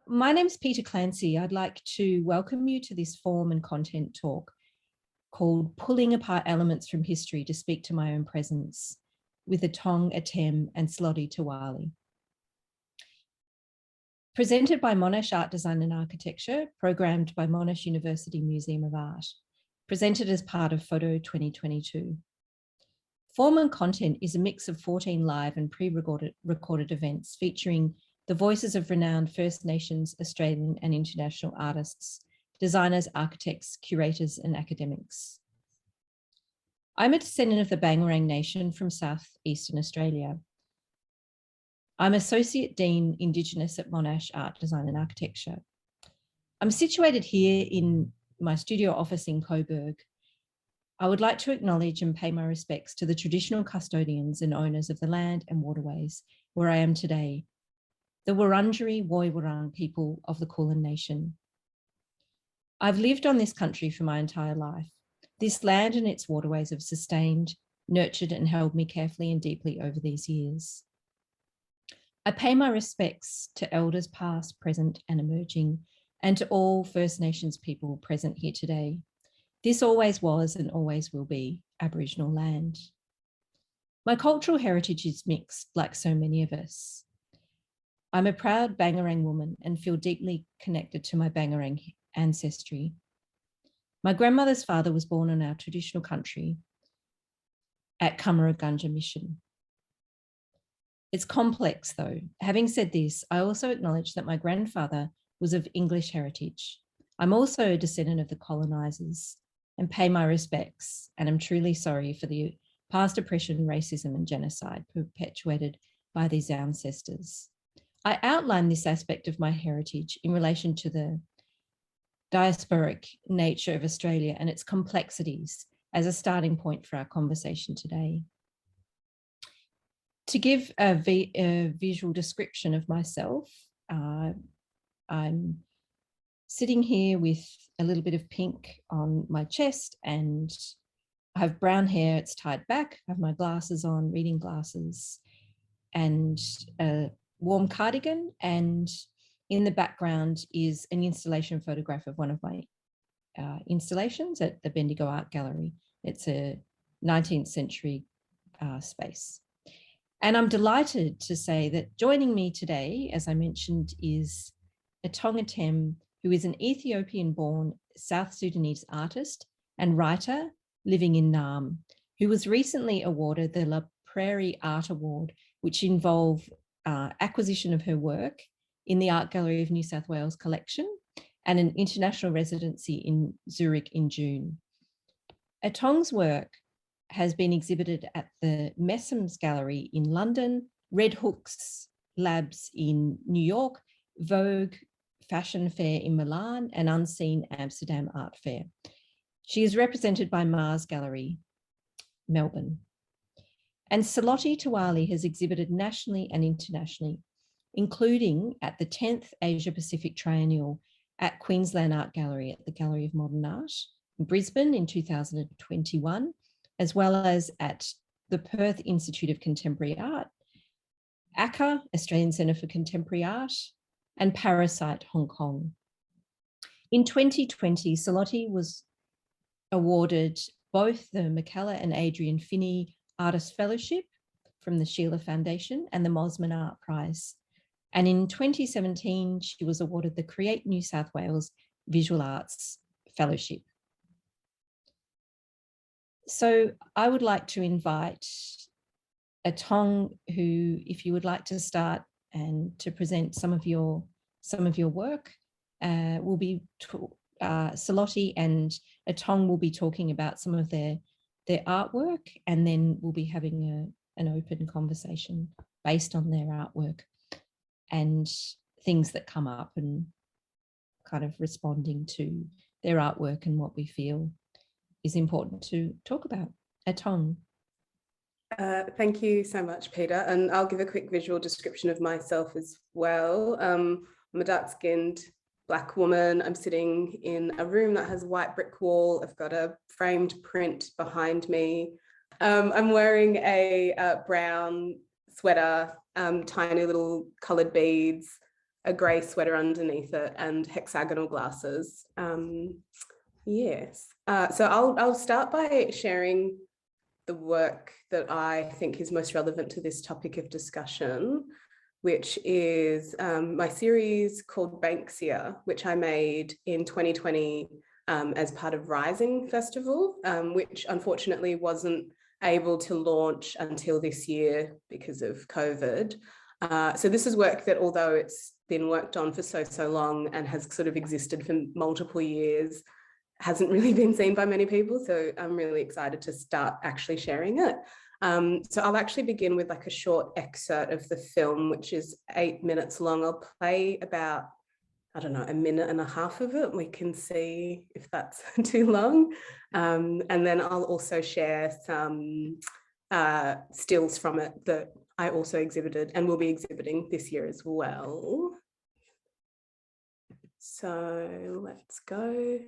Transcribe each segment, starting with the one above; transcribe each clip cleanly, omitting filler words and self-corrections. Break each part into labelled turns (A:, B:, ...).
A: My name's Peta Clancy. I'd like to welcome you to this form and content talk called Pulling Apart Elements from History to Speak to My Own Presence with Atong Atem and Salote Tawale. Presented by Monash Art, Design and Architecture, programmed by Monash University Museum of Art, presented as part of Photo 2022. Form and content is a mix of 14 live and pre-recorded events featuring the voices of renowned First Nations, Australian and international artists, designers, architects, curators and academics. I'm a descendant of the Bangarang Nation from southeastern Australia. I'm Associate Dean Indigenous at Monash Art, Design and Architecture. I'm situated here in my studio office in Coburg. I would like to acknowledge and pay my respects to the traditional custodians and owners of the land and waterways where I am today, the Wurundjeri Woiwurrung people of the Kulin Nation. I've lived on this country for my entire life. This land and its waterways have sustained, nurtured and held me carefully and deeply over these years. I pay my respects to elders past, present and emerging, and to all First Nations people present here today. This always was and always will be Aboriginal land. My cultural heritage is mixed, like so many of us. I'm a proud Bangarang woman and feel deeply connected to my Bangarang ancestry. My grandmother's father was born on our traditional country at Kamaraganja Mission. It's complex though. Having said this, I also acknowledge that my grandfather was of English heritage. I'm also a descendant of the colonisers and pay my respects, and I'm truly sorry for the past oppression, racism and genocide perpetuated by these ancestors. I outline this aspect of my heritage in relation to the diasporic nature of Australia and its complexities as a starting point for our conversation today. To give a visual description of myself, I'm sitting here with a little bit of pink on my chest and I have brown hair, it's tied back, I have my glasses on, reading glasses and a warm cardigan, and in the background is an installation photograph of one of my installations at the Bendigo Art Gallery. It's a 19th century space. And I'm delighted to say that joining me today, as I mentioned, is Atong Atem, who is an Ethiopian-born South Sudanese artist and writer living in Nam, who was recently awarded the La Prairie Art Award, which involved acquisition of her work in the Art Gallery of New South Wales collection and an international residency in Zurich in June. Atong's work has been exhibited at the Messams Gallery in London, Red Hook's Labs in New York, Vogue Fashion Fair in Milan, and Unseen Amsterdam Art Fair. She is represented by Mars Gallery, Melbourne. And Salote Tawale has exhibited nationally and internationally, including at the 10th Asia Pacific Triennial at Queensland Art Gallery at the Gallery of Modern Art in Brisbane in 2021, as well as at the Perth Institute of Contemporary Art, ACCA, Australian Centre for Contemporary Art, and Parasite, Hong Kong. In 2020, Salote was awarded both the Michaela and Adrian Finney Artist Fellowship from the Sheila Foundation and the Mosman Art Prize. And in 2017, she was awarded the Create New South Wales Visual Arts Fellowship. So I would like to invite Atong, who, if you would like to start and to present some of your work, will be Salote and Atong will be talking about some of their artwork, and then we'll be having an open conversation based on their artwork and things that come up and kind of responding to their artwork and what we feel is important to talk about. Atong.
B: Thank you so much, Peter. And I'll give a quick visual description of myself as well. I'm a dark-skinned Black woman. I'm sitting in a room that has a white brick wall. I've got a framed print behind me. I'm wearing a brown sweater, tiny little coloured beads, a grey sweater underneath it and hexagonal glasses. Yes, so I'll start by sharing the work that I think is most relevant to this topic of discussion, which is my series called Banksia, which I made in 2020 as part of Rising Festival, which unfortunately wasn't able to launch until this year because of COVID. So this is work that, although it's been worked on for so long and has sort of existed for multiple years, hasn't really been seen by many people. So I'm really excited to start actually sharing it. So I'll actually begin with like a short excerpt of the film, which is 8 minutes long. I'll play about, I don't know, a minute and a half of it. We can see if that's too long. And then I'll also share some stills from it that I also exhibited and will be exhibiting this year as well. So let's go.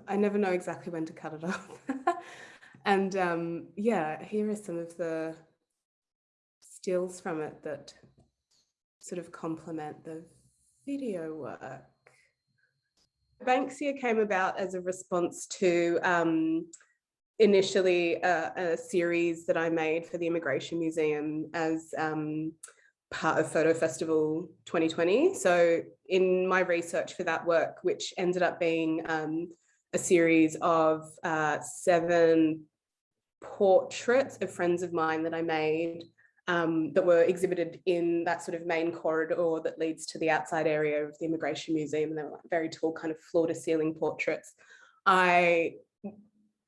B: I never know exactly when to cut it off. And yeah, here are some of the stills from it that sort of complement the video work. Banksia came about as a response to initially a series that I made for the Immigration Museum as part of Photo Festival 2020. So in my research for that work, which ended up being a series of 7 portraits of friends of mine that I made that were exhibited in that sort of main corridor that leads to the outside area of the Immigration Museum. And they were like very tall, kind of floor to ceiling portraits. I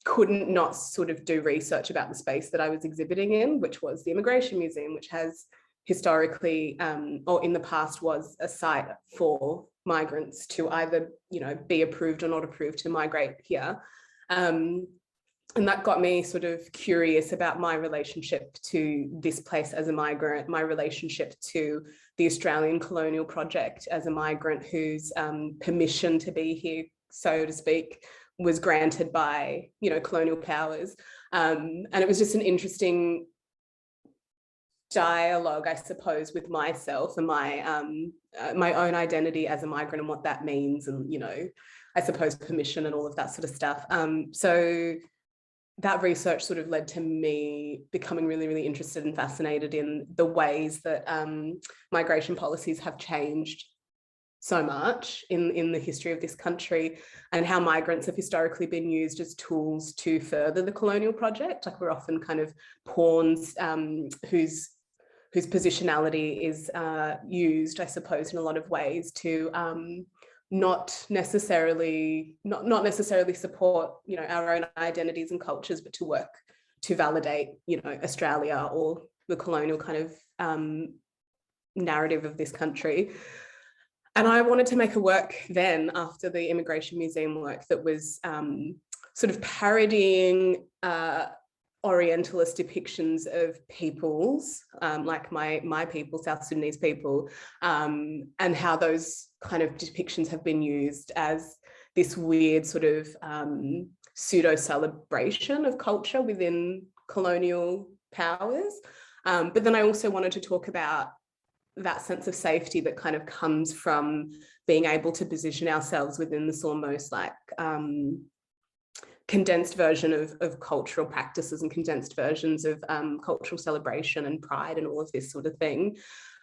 B: couldn't not sort of do research about the space that I was exhibiting in, which was the Immigration Museum, which has historically or in the past was a site for migrants to either, you know, be approved or not approved to migrate here. And that got me sort of curious about my relationship to this place as a migrant, my relationship to the Australian colonial project as a migrant whose permission to be here, so to speak, was granted by, you know, colonial powers. And it was just an interesting dialogue, I suppose, with myself and my own identity as a migrant and what that means, and, you know, I suppose permission and all of that sort of stuff. So that research sort of led to me becoming really, really interested and fascinated in the ways that migration policies have changed so much in the history of this country, and how migrants have historically been used as tools to further the colonial project. Like, we're often kind of pawns whose positionality is used, I suppose, in a lot of ways to not necessarily support, you know, our own identities and cultures, but to work to validate, you know, Australia or the colonial kind of narrative of this country. And I wanted to make a work then, after the Immigration Museum work, that was sort of parodying Orientalist depictions of peoples, like my people, South Sudanese people, and how those kind of depictions have been used as this weird sort of pseudo-celebration of culture within colonial powers. But then I also wanted to talk about that sense of safety that kind of comes from being able to position ourselves within this almost like condensed version of cultural practices and condensed versions of cultural celebration and pride and all of this sort of thing.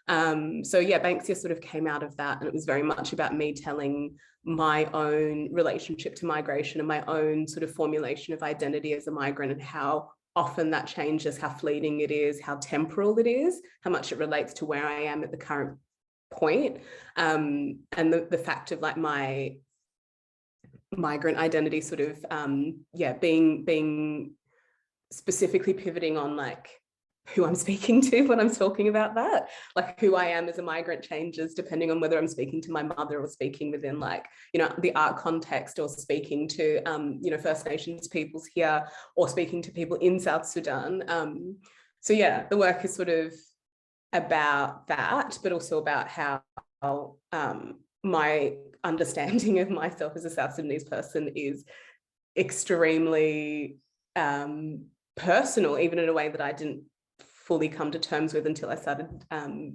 B: So yeah, Banksia sort of came out of that, and it was very much about me telling my own relationship to migration and my own sort of formulation of identity as a migrant, and how often that changes, how fleeting it is, how temporal it is, how much it relates to where I am at the current point, and the fact of like my migrant identity sort of being specifically pivoting on like who I'm speaking to when I'm talking about that. Like, who I am as a migrant changes depending on whether I'm speaking to my mother or speaking within, like, you know, the art context, or speaking to you know, First Nations peoples here, or speaking to people in South Sudan. So yeah, the work is sort of about that, but also about how my understanding of myself as a South Sudanese person is extremely personal, even in a way that I didn't fully come to terms with until I started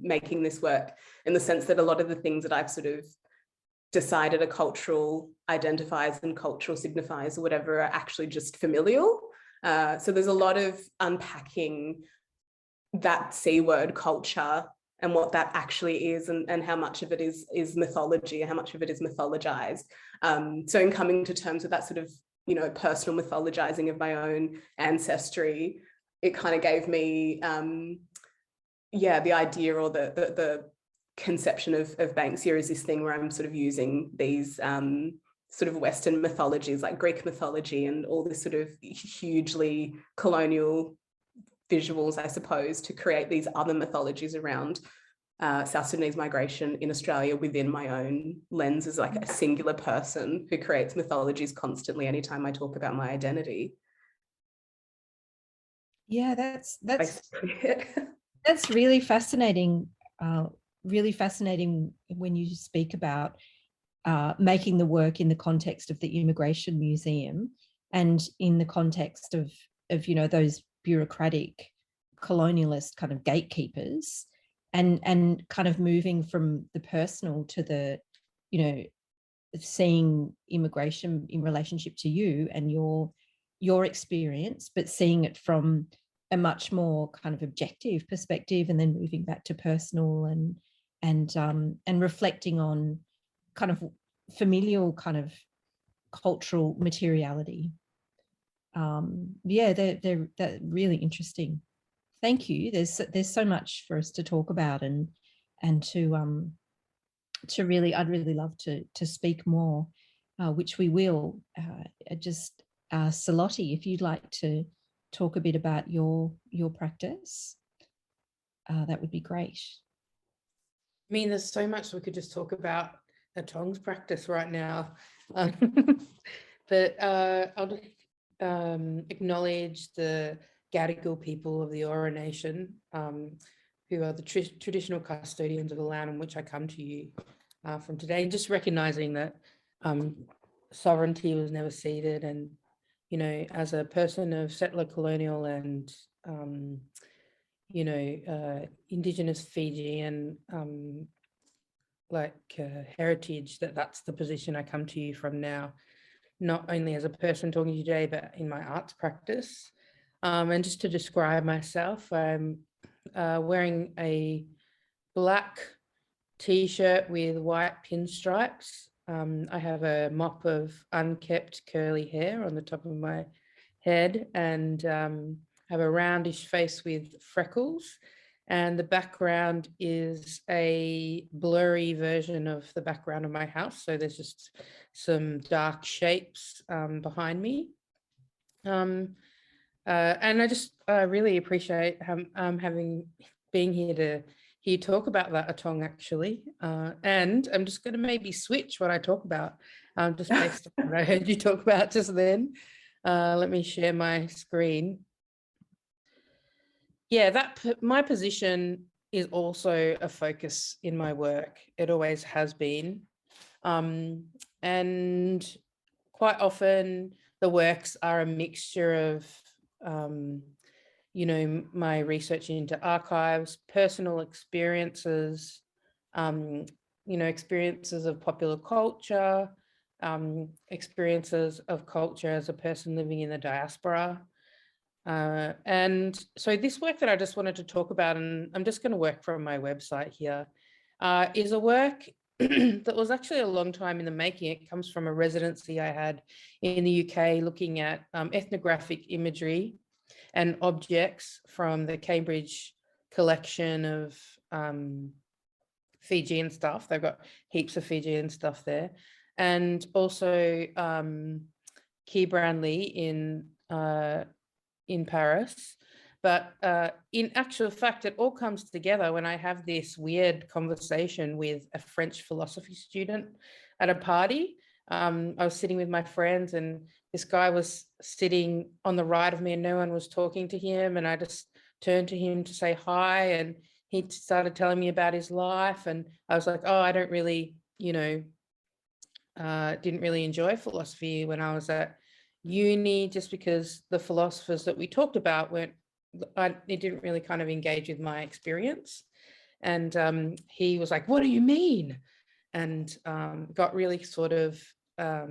B: making this work, in the sense that a lot of the things that I've sort of decided are cultural identifiers and cultural signifiers or whatever are actually just familial. So there's a lot of unpacking that C word, culture, and what that actually is, and how much of it is mythology, and how much of it is mythologized. So in coming to terms with that sort of, you know, personal mythologizing of my own ancestry, it kind of gave me, the idea, or the conception of Banksia as this thing where I'm sort of using these sort of Western mythologies, like Greek mythology and all this sort of hugely colonial visuals, I suppose, to create these other mythologies around South Sudanese migration in Australia within my own lens, as like a singular person who creates mythologies constantly anytime I talk about my identity.
A: Yeah, that's really fascinating. Really fascinating when you speak about making the work in the context of the Immigration Museum, and in the context of you know, those bureaucratic colonialist kind of gatekeepers, and kind of moving from the personal to the, you know, seeing immigration in relationship to you and your experience, but seeing it from a much more kind of objective perspective, and then moving back to personal, and reflecting on kind of familial kind of cultural materiality. Yeah, they're really interesting. Thank you. There's so much for us to talk about, and to really, I'd really love to speak more, which we will. Just Salote, if you'd like to talk a bit about your practice, that would be great.
C: I mean, there's so much we could just talk about Atong's practice right now. But I'll just acknowledge the Gadigal people of the Eora Nation, who are the traditional custodians of the land on which I come to you from today, and just recognizing that sovereignty was never ceded. And, you know, as a person of settler, colonial, and Indigenous Fijian heritage, that's the position I come to you from now. not only as a person talking to you today, but in my arts practice. And just to describe myself, I'm wearing a black t-shirt with white pinstripes. I have a mop of unkept curly hair on the top of my head, and have a roundish face with freckles. And the background is a blurry version of the background of my house. So there's just some dark shapes behind me. And I just really appreciate being here to hear you talk about that, Atong, actually. And I'm just going to maybe switch what I talk about, just based on what I heard you talk about just then. Let me share my screen. Yeah, my position is also a focus in my work. It always has been. And quite often the works are a mixture of, my research into archives, personal experiences, experiences of popular culture, experiences of culture as a person living in the diaspora. And so this work that I just wanted to talk about, and I'm just going to work from my website here, is a work that was actually a long time in the making. It comes from a residency I had in the UK looking at ethnographic imagery and objects from the Cambridge collection of Fijian stuff. They've got heaps of Fijian stuff there. And also Keir Brownlee in Paris. But in actual fact, it all comes together when I have this weird conversation with a French philosophy student at a party. I was sitting with my friends, and this guy was sitting on the right of me and no one was talking to him. And I just turned to him to say hi, and he started telling me about his life. And I was like, oh, I don't really, didn't really enjoy philosophy when I was at uni, just because the philosophers that we talked about it didn't really kind of engage with my experience. And he was like, what do you mean? And got really sort of, I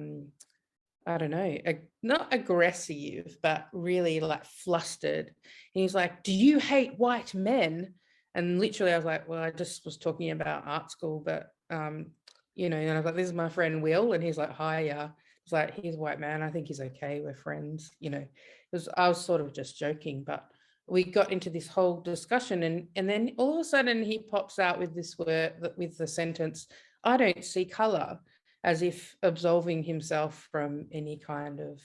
C: don't know, not aggressive, but really like flustered. And he's like, do you hate white men? And literally I was like, well, I just was talking about art school, but, and I was like, this is my friend Will. And he's like, hi, yeah. It's like, he's a white man. I think he's okay. We're friends. I was sort of just joking, but we got into this whole discussion, and then all of a sudden he pops out with this word, with the sentence, I don't see color, as if absolving himself from any kind of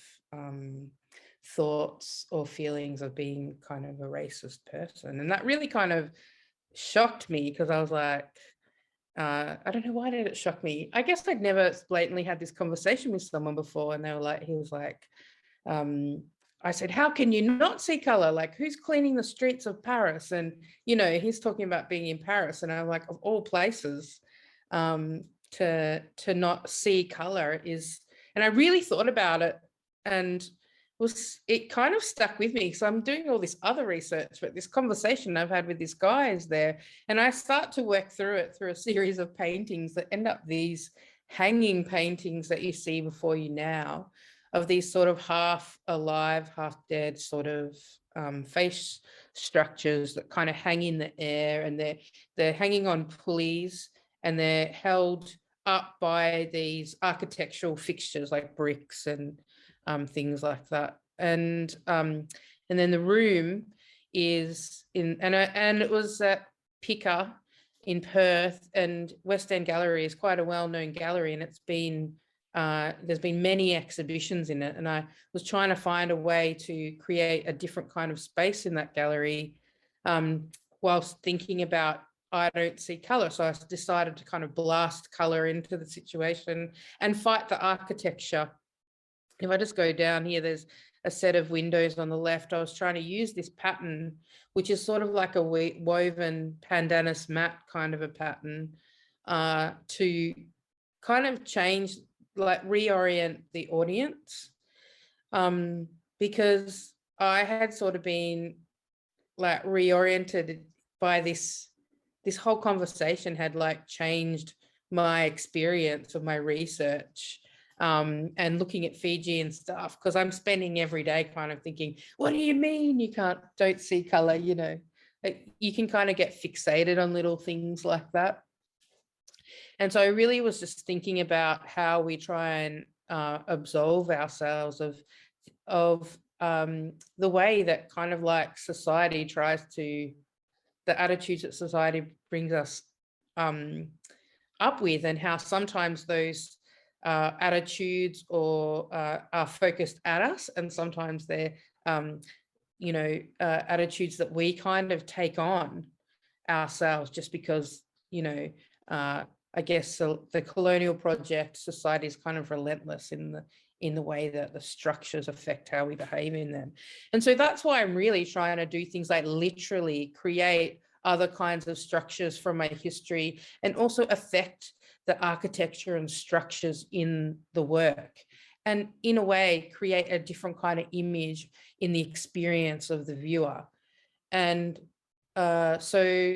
C: thoughts or feelings of being kind of a racist person. And that really kind of shocked me, because I was like, I don't know, why did it shock me? I guess I'd never blatantly had this conversation with someone before, and he was like, I said, how can you not see color? Like, who's cleaning the streets of Paris? And, he's talking about being in Paris. And I'm like, of all places, to not see color is, and I really thought about it, and it kind of stuck with me. So I'm doing all this other research, but this conversation I've had with this guy is there, and I start to work through it through a series of paintings that end up these hanging paintings that you see before you now, of these sort of half alive, half dead sort of face structures that kind of hang in the air, and they're hanging on pulleys, and they're held up by these architectural fixtures like bricks and things like that. And then the room is and it was at Pika in Perth, and West End Gallery is quite a well-known gallery, and it's been there's been many exhibitions in it, and I was trying to find a way to create a different kind of space in that gallery, whilst thinking about I don't see color. So I decided to kind of blast color into the situation and fight the architecture. If I just go down here, there's a set of windows on the left. I was trying to use this pattern, which is sort of like a woven pandanus mat kind of a pattern, to kind of change, like reorient the audience, because I had sort of been like reoriented by this whole conversation had like changed my experience of my research. and looking at Fiji and stuff, because I'm spending every day kind of thinking, what do you mean you don't see color? You know, you can kind of get fixated on little things like that. And so I really was just thinking about how we try and absolve ourselves of the way that kind of like society tries to, the attitudes that society brings us up with, and how sometimes those attitudes or are focused at us, and sometimes they're you know, attitudes that we kind of take on ourselves just because, you know, I guess the colonial project society is kind of relentless in the way that the structures affect how we behave in them. And so that's why I'm really trying to do things like literally create other kinds of structures from my history, and also affect the architecture and structures in the work, and in a way create a different kind of image in the experience of the viewer. And so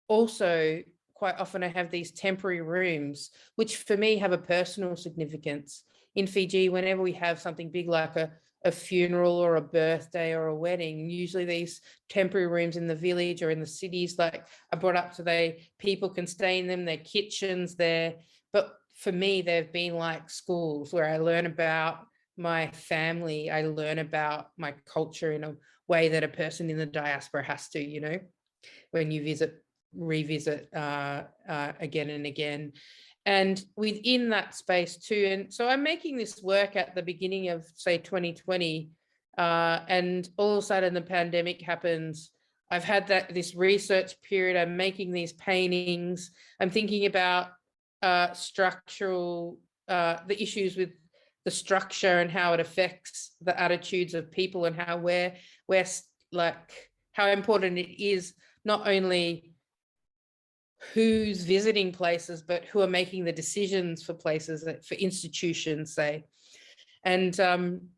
C: also quite often I have these temporary rooms, which for me have a personal significance. In Fiji, whenever we have something big like a funeral or a birthday or a wedding, usually these temporary rooms in the village or in the cities like are brought up so people can stay in them, their kitchens there. But for me, they've been like schools where I learn about my family, I learn about my culture in a way that a person in the diaspora has to, you know, when you revisit again and again. And within that space too, and so I'm making this work at the beginning of, say, 2020, and all of a sudden the pandemic happens. I've had this research period, I'm making these paintings, I'm thinking about structural, the issues with the structure and how it affects the attitudes of people, and how we're like, how important it is not only who's visiting places, but who are making the decisions for places, for institutions, say. And I'm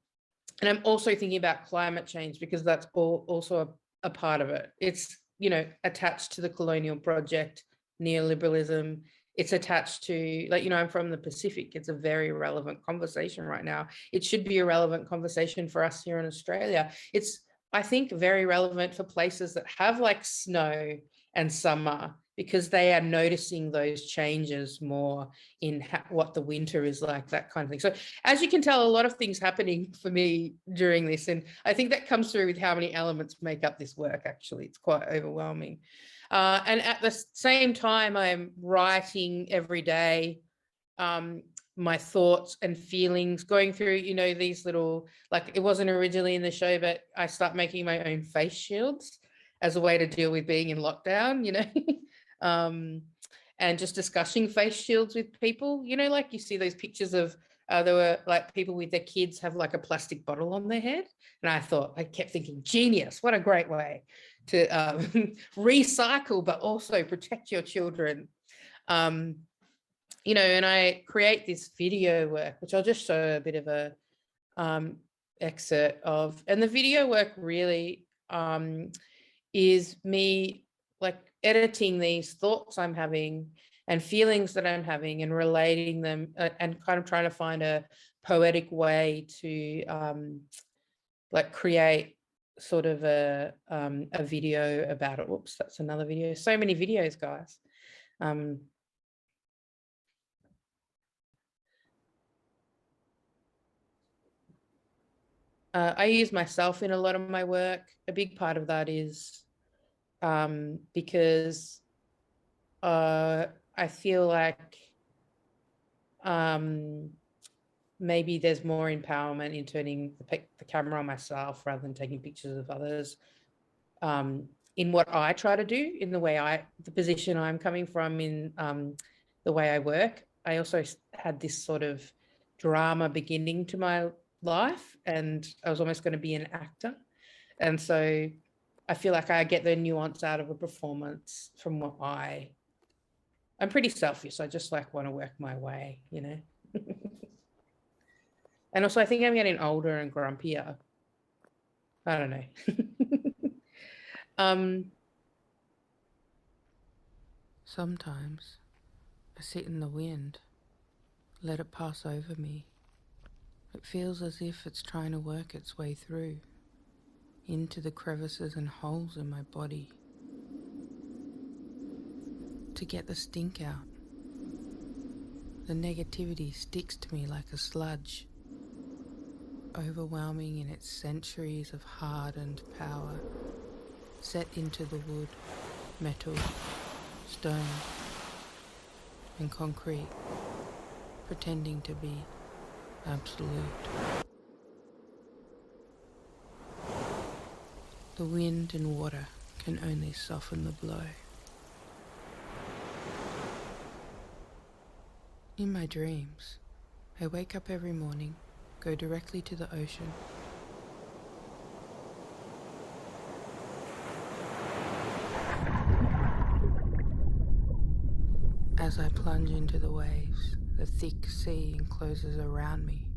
C: also thinking about climate change, because that's also a part of it. It's, you know, attached to the colonial project, neoliberalism. It's attached to, like, you know, I'm from the Pacific. It's a very relevant conversation right now. It should be a relevant conversation for us here in Australia. It's, I think, very relevant for places that have like snow and summer, because they are noticing those changes more in what the winter is like, that kind of thing. So as you can tell, a lot of things happening for me during this. And I think that comes through with how many elements make up this work, actually. It's quite overwhelming. And at the same time, I'm writing every day my thoughts and feelings, going through, you know, these little, like, it wasn't originally in the show, but I start making my own face shields as a way to deal with being in lockdown, you know. And just discussing face shields with people, you know, like you see those pictures of, there were like people with their kids have like a plastic bottle on their head. And I kept thinking, genius, what a great way to recycle, but also protect your children. You know, and I create this video work, which I'll just show a bit of a excerpt of. And the video work really is me like editing these thoughts I'm having and feelings that I'm having, and relating them, and kind of trying to find a poetic way to like create sort of a video about it. Whoops, that's another video. So many videos, guys. I use myself in a lot of my work. A big part of that is because I feel like maybe there's more empowerment in turning the camera on myself rather than taking pictures of others. In what I try to do, in the position I'm coming from, in the way I work. I also had this sort of drama beginning to my life, and I was almost going to be an actor. And so I feel like I get the nuance out of a performance from what I'm pretty selfish. I just like want to work my way, you know. And also I think I'm getting older and grumpier. I don't know. Sometimes I sit in the wind let it pass over me. It feels as if it's trying to work its way through, into the crevices and holes in my body, to get the stink out. The negativity sticks to me like a sludge, overwhelming in its centuries of hardened power, set into the wood, metal, stone, and concrete, pretending to be absolute. The wind and water can only soften the blow. In my dreams, I wake up every morning, go directly to the ocean. As I plunge into the waves, the thick sea encloses around me,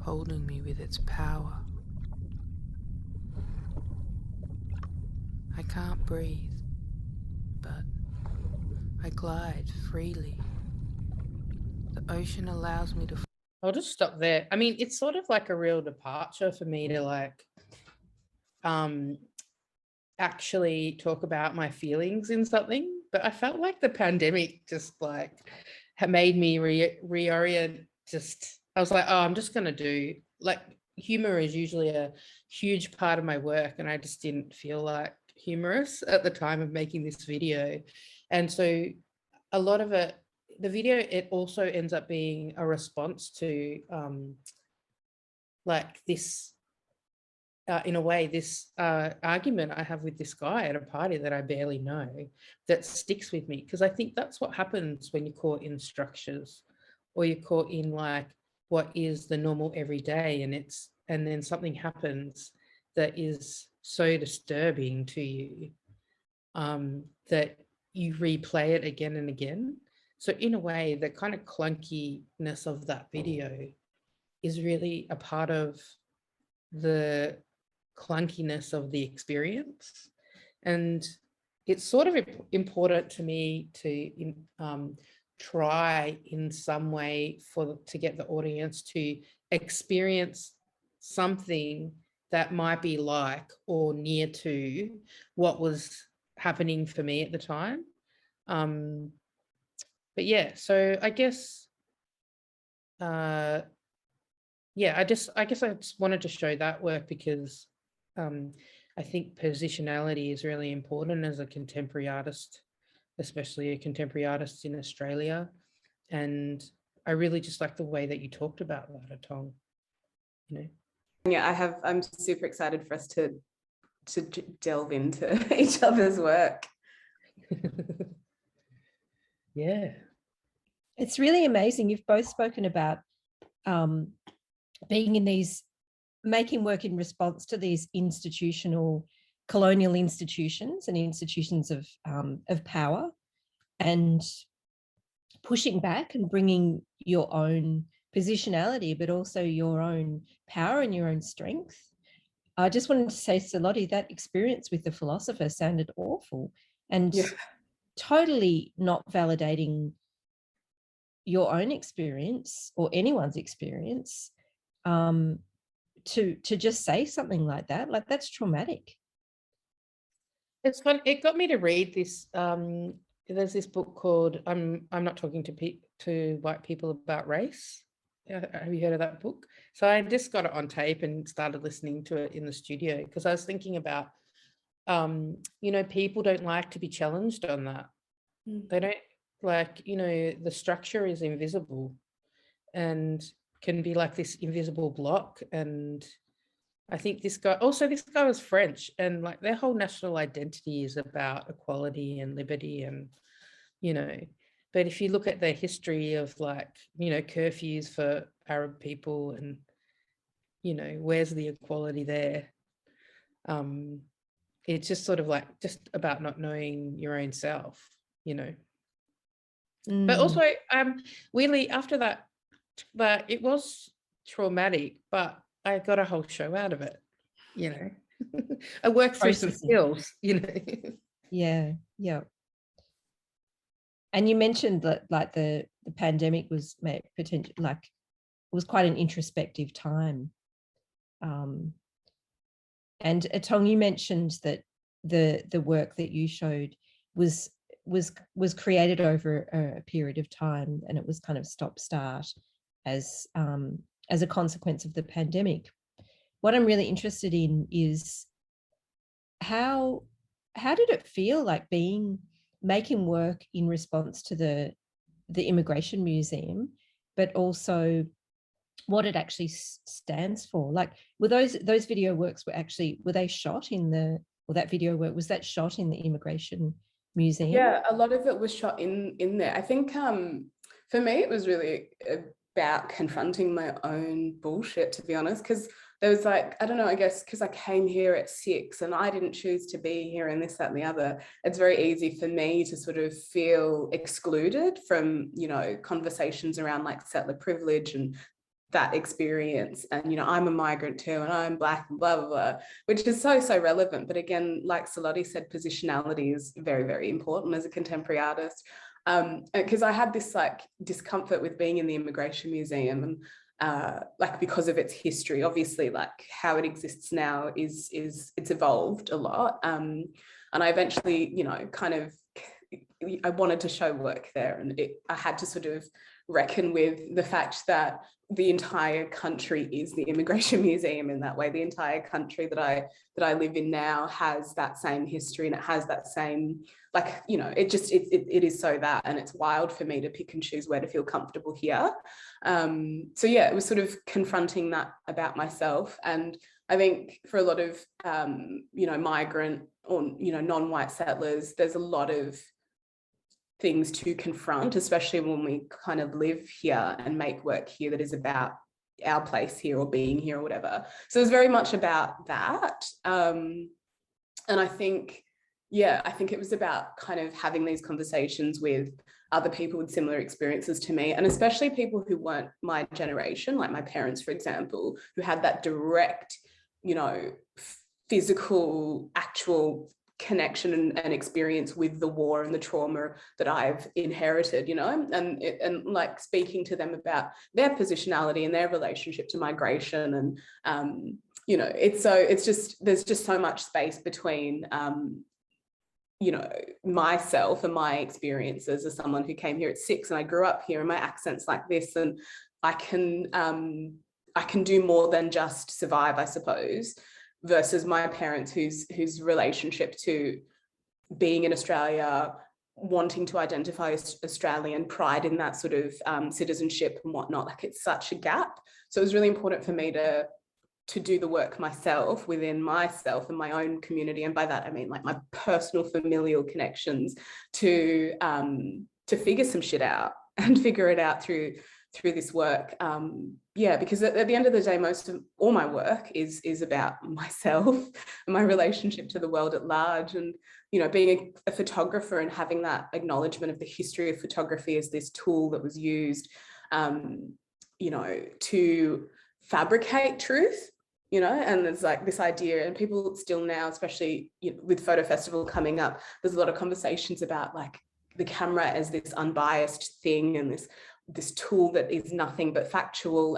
C: holding me with its power. I can't breathe, but I glide freely. The ocean allows me to... I'll just stop there. I mean, it's sort of like a real departure for me to like actually talk about my feelings in something, but I felt like the pandemic just like had made me reorient. Just, I was like, oh, I'm just going to do, like, humor is usually a huge part of my work, and I just didn't feel like humorous at the time of making this video. And so a lot of it, the video, it also ends up being a response to like this, in a way, this argument I have with this guy at a party that I barely know, that sticks with me, because I think that's what happens when you're caught in structures, or you're caught in like what is the normal everyday, and then something happens that is so disturbing to you that you replay it again and again. So in a way, the kind of clunkiness of that video is really a part of the clunkiness of the experience. And it's sort of important to me to try in some way to get the audience to experience something that might be like or near to what was happening for me at the time. But yeah, so I guess yeah, I guess I just wanted to show that work because I think positionality is really important as a contemporary artist, especially a contemporary artist in Australia. And I really just like the way that you talked about that, Atong, you know.
B: Yeah, I'm super excited for us to delve into each other's work.
C: Yeah.
A: It's really amazing. You've both spoken about being in these, making work in response to these institutional, colonial institutions and institutions of power, and pushing back and bringing your own positionality, but also your own power and your own strength. I just wanted to say, Salote, that experience with the philosopher sounded awful, and totally not validating your own experience or anyone's experience, to just say something like that. Like, that's traumatic.
C: It's fun. It got me to read this. There's this book called I'm Not Talking to White People About Race. Have you heard of that book? So I just got it on tape and started listening to it in the studio, because I was thinking about, you know, people don't like to be challenged on that. They don't like, you know, the structure is invisible and can be like this invisible block. And I think this guy was French, and like their whole national identity is about equality and liberty, and, you know, but if you look at their history of, like, you know, curfews for Arab people, and, you know, where's the equality there? It's just sort of like just about not knowing your own self, you know. But also, weirdly, after that, but it was traumatic, but I got a whole show out of it, you know. I worked through some skills, you know.
A: Yeah. And you mentioned that, like, the the pandemic was potential, like it was quite an introspective time. And Atong, you mentioned that the work that you showed was created over a period of time, and it was kind of stop-start as a consequence of the pandemic. What I'm really interested in is how did it feel like making work in response to the Immigration Museum, but also what it actually stands for? Like, were those video works were they shot in that video work, was that shot in the Immigration Museum?
B: Yeah, a lot of it was shot in there. I think for me it was really about confronting my own bullshit, to be honest, because there was like, I don't know, I guess because I came here at 6 and I didn't choose to be here and this, that and the other, it's very easy for me to sort of feel excluded from, you know, conversations around like settler privilege and that experience. And, you know, I'm a migrant too, and I'm Black and blah, blah, blah, which is so relevant. But again, like Salote said, positionality is very, very important as a contemporary artist. Because I had this like discomfort with being in the Immigration Museum, and like because of its history, obviously, like how it exists now is it's evolved a lot. And I eventually, you know, kind of, I wanted to show work there, and I had to sort of reckon with the fact that the entire country is the Immigration Museum in that way. The entire country that I live in now has that same history, and it has that same, like, you know, it is so that, and it's wild for me to pick and choose where to feel comfortable here. So yeah, it was sort of confronting that about myself. And I think for a lot of, you know, migrant or, you know, non-white settlers, there's a lot of things to confront, especially when we kind of live here and make work here that is about our place here or being here or whatever. So it's very much about that. And I think, yeah, I think it was about kind of having these conversations with other people with similar experiences to me, and especially people who weren't my generation, like my parents, for example, who had that direct, you know, physical, actual connection and experience with the war and the trauma that I've inherited, you know, and like speaking to them about their positionality and their relationship to migration. And you know, it's just, there's just so much space between you know, myself and my experiences as someone who came here at 6 and I grew up here and my accent's like this, and I can do more than just survive, I suppose, versus my parents whose relationship to being in Australia, wanting to identify as Australian, pride in that sort of citizenship and whatnot, like it's such a gap. So it was really important for me to do the work myself within myself and my own community. And by that, I mean like my personal familial connections to figure some shit out and figure it out through this work. Yeah, because at the end of the day, most of all my work is about myself and my relationship to the world at large. And, you know, being a photographer and having that acknowledgement of the history of photography as this tool that was used, you know, to fabricate truth, you know, and there's like this idea, and people still now, especially, you know, with Photo Festival coming up, there's a lot of conversations about like the camera as this unbiased thing and this tool that is nothing but factual,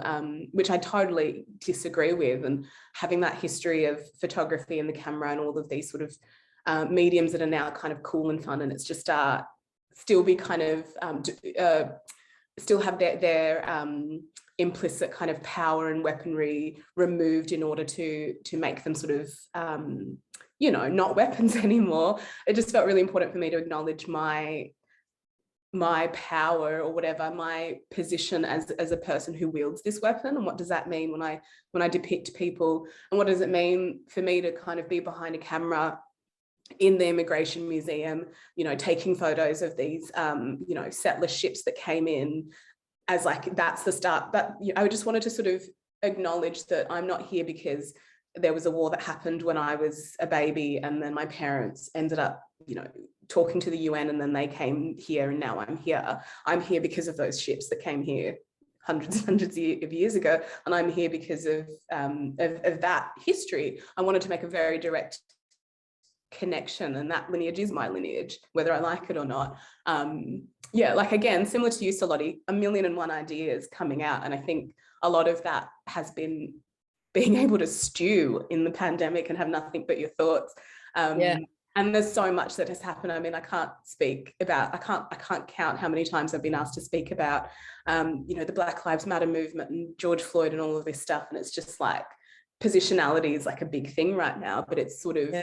B: which I totally disagree with. And having that history of photography and the camera and all of these sort of mediums that are now kind of cool and fun, and it's just still be kind of still have their implicit kind of power and weaponry removed in order to make them sort of you know, not weapons anymore. It just felt really important for me to acknowledge my power, or whatever, my position as a person who wields this weapon. And what does that mean when I depict people, and what does it mean for me to kind of be behind a camera in the Immigration Museum, you know, taking photos of these you know, settler ships that came in, as like that's the start. But you know, I just wanted to sort of acknowledge that I'm not here because there was a war that happened when I was a baby, and then my parents ended up, you know, talking to the UN, and then they came here, and now I'm here. I'm here because of those ships that came here hundreds of years ago, and I'm here because of that history. I wanted to make a very direct connection, and that lineage is my lineage, whether I like it or not. Yeah, like again, similar to you, Salote, 1,000,001 ideas coming out. And I think a lot of that has been being able to stew in the pandemic and have nothing but your thoughts. And there's so much that has happened. I mean, I can't count how many times I've been asked to speak about, you know, the Black Lives Matter movement and George Floyd and all of this stuff. And it's just like, positionality is like a big thing right now, but it's sort of,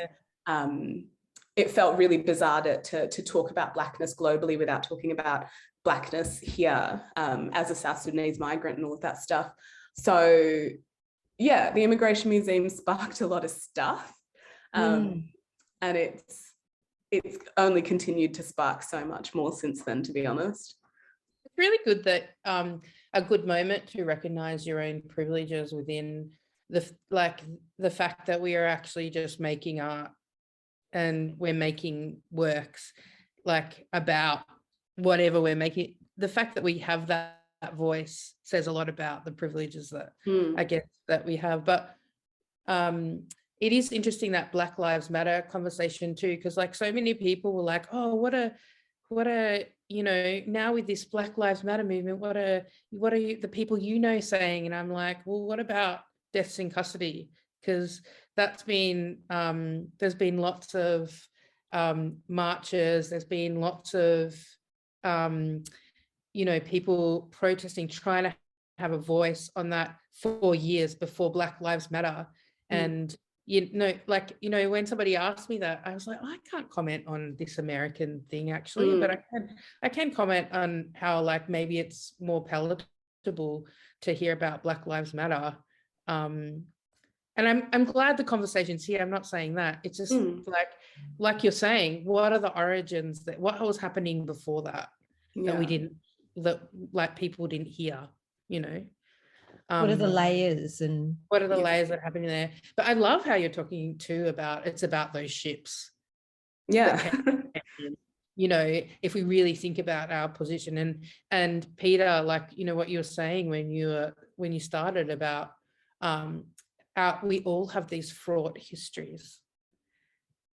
B: it felt really bizarre to talk about Blackness globally without talking about Blackness here, as a South Sudanese migrant and all of that stuff. So yeah, the Immigration Museum sparked a lot of stuff. And it's only continued to spark so much more since then, to be honest.
C: It's really good that a good moment to recognize your own privileges within the fact that we are actually just making art and we're making works like about whatever we're making. The fact that we have that voice says a lot about the privileges that I guess that we have. But it is interesting, that Black Lives Matter conversation too, because like so many people were like, oh, what a you know, now with this Black Lives Matter movement, what are you, the people you know, saying? And I'm like, well, what about deaths in custody? Because that's been there's been lots of marches, there's been lots of you know, people protesting, trying to have a voice on that for years before Black Lives Matter. And you know, like, you know, when somebody asked me that, I was like, I can't comment on this American thing actually, but I can comment on how like maybe it's more palatable to hear about Black Lives Matter. And I'm glad the conversation's here. I'm not saying that. It's just like you're saying, what are the origins, that what was happening before that that we didn't, that like people didn't hear, you know?
A: What are the layers, and
C: what are the layers that are happening there? But I love how you're talking too about, it's about those ships. You know, if we really think about our position, and Peter, like, you know, what you were saying when you started about we all have these fraught histories,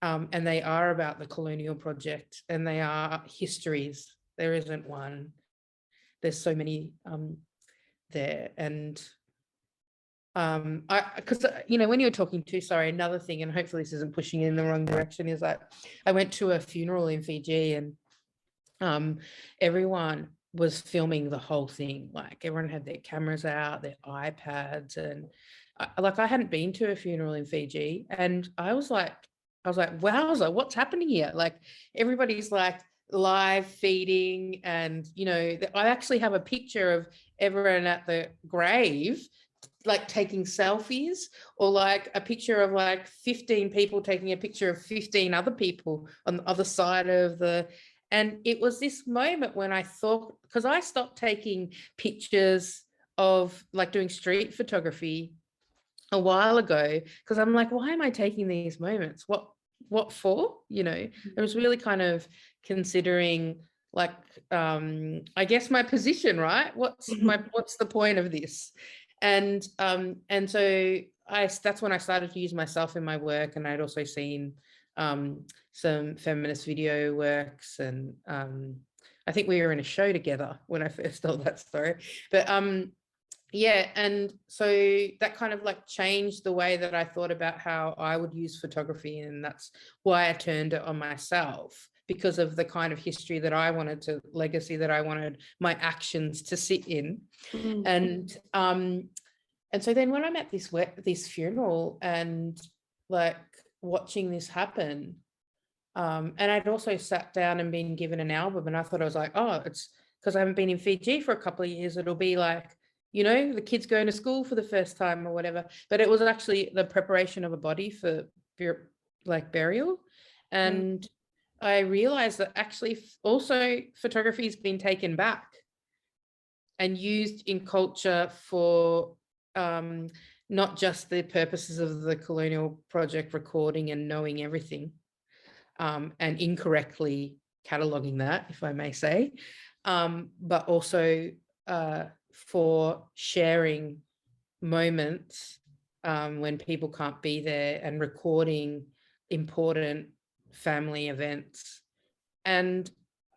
C: and they are about the colonial project, and they are histories. There isn't one. There's so many there. And because you know, when you were talking to, sorry, another thing, and hopefully this isn't pushing in the wrong direction, is that I went to a funeral in Fiji, and everyone was filming the whole thing. Like everyone had their cameras out, their iPads, and I hadn't been to a funeral in Fiji, and I was like, wowza, what's happening here? Like everybody's like live feeding, and you know, I actually have a picture of everyone at the grave like taking selfies, or like a picture of like 15 people taking a picture of 15 other people on the other side of the, and it was this moment when I thought, because I stopped taking pictures of like doing street photography a while ago, because I'm like, why am I taking these moments? What for? You know, I was really kind of considering like I guess my position, right? What's the point of this? And so that's when I started to use myself in my work, and I'd also seen some feminist video works, and I think we were in a show together when I first told that story. But yeah, and so that kind of like changed the way that I thought about how I would use photography, and that's why I turned it on myself, because of the kind of history that I wanted to, legacy that I wanted my actions to sit in. And so then when I'm at this funeral and like watching this happen, and I'd also sat down and been given an album, and I thought, I was like, oh, it's because I haven't been in Fiji for a couple of years, it'll be like, you know, the kids going to school for the first time or whatever. But it was actually the preparation of a body for like burial. And I realized that actually also photography has been taken back and used in culture for not just the purposes of the colonial project, recording and knowing everything, and incorrectly cataloguing that, if I may say, but also for sharing moments when people can't be there, and recording important family events. And